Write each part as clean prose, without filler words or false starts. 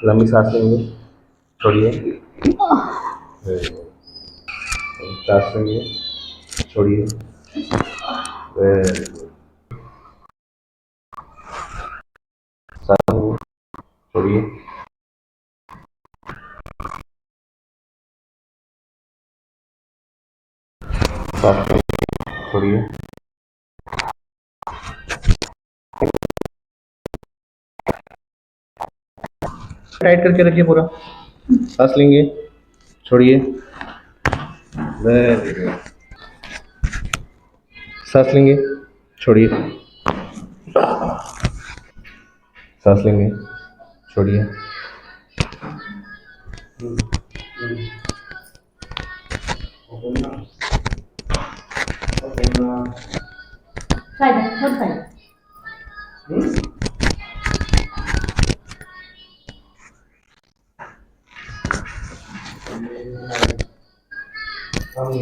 लंबी सांस लेंगे, छोड़िए। Very good. सांस लेंगे, छोड़िए। Very good. सांस लेंगे, छोड़िए। सांस लेंगे, छोड़िए। टाइट करके रखिए पूरा। सांस लेंगे, छोड़िए। Very good. सांस लेंगे, छोड़िए। सांस लेंगे, छोड़िए। साइड थोड़ी साइड कौन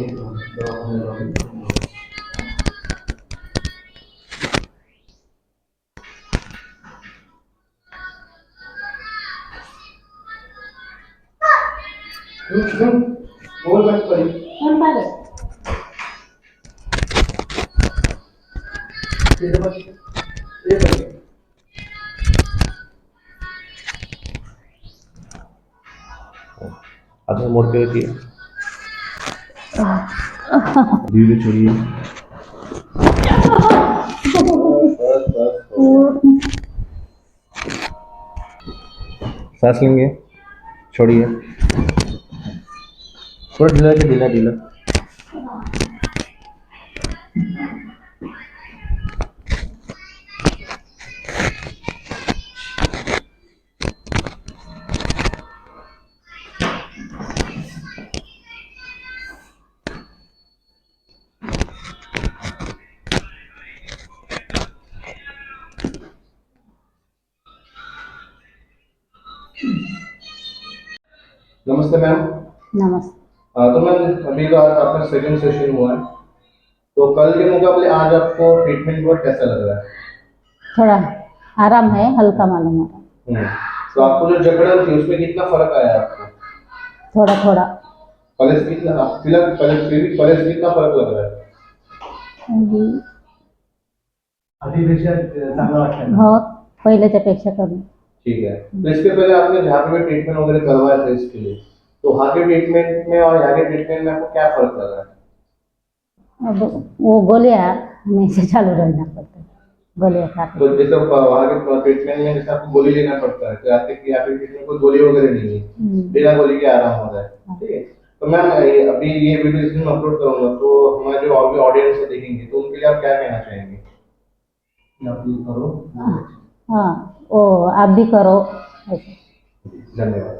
पागल हाथ मोड़ के रखिए। धीरे छोड़िए। सांस लेंगे, छोड़िए। थोड़ा ढीला से ढीला ढीला। नमस्ते मैम। नमस्ते। तो मैम अभी का आपका सेकंड सेशन हुआ है, तो कल के मुकाबले आज आपको ट्रीटमेंट हुआ कैसा लग रहा है? थोड़ा आराम है, हल्का मालूम हो रहा है। तो आपको जो जकड़न थी उसमें कितना फर्क आया आपको? थोड़ा थोड़ा पहले से कितना फिलहाल पहले से कितना फर्क लग रहा है? अभी अभिपेक्षा चांगला वाटतं ना? बहुत पहिल्याच्या पेक्षा कमी। ठीक है। तो इसके पहले आपने जहाँ पे ट्रीटमेंट वगैरह करवाया था इसके लिए, तो वहाँ के ट्रीटमेंट में और यहाँ के ट्रीटमेंट में आपको क्या फर्क लगा है? अब वो गोलियां हमेशा चालू रहना पड़ता है, गोलियां खाते तो जैसे वहाँ के ट्रीटमेंट में जैसे आपको गोली लेना पड़ता है, तो यहाँ पे ट्रीटमेंट कोई गोली वगैरह नहीं है, बिना गोली के आराम हो रहा है। ठीक है। तो मैम अभी ये वीडियो इसमें अपलोड करूंगा, तो हमारे जो और भी ऑडियंस है देखेंगे, तो उनके लिए आप क्या कहना चाहेंगे? आप भी करो। हाँ वो आप भी करो ऐसे। धन्यवाद।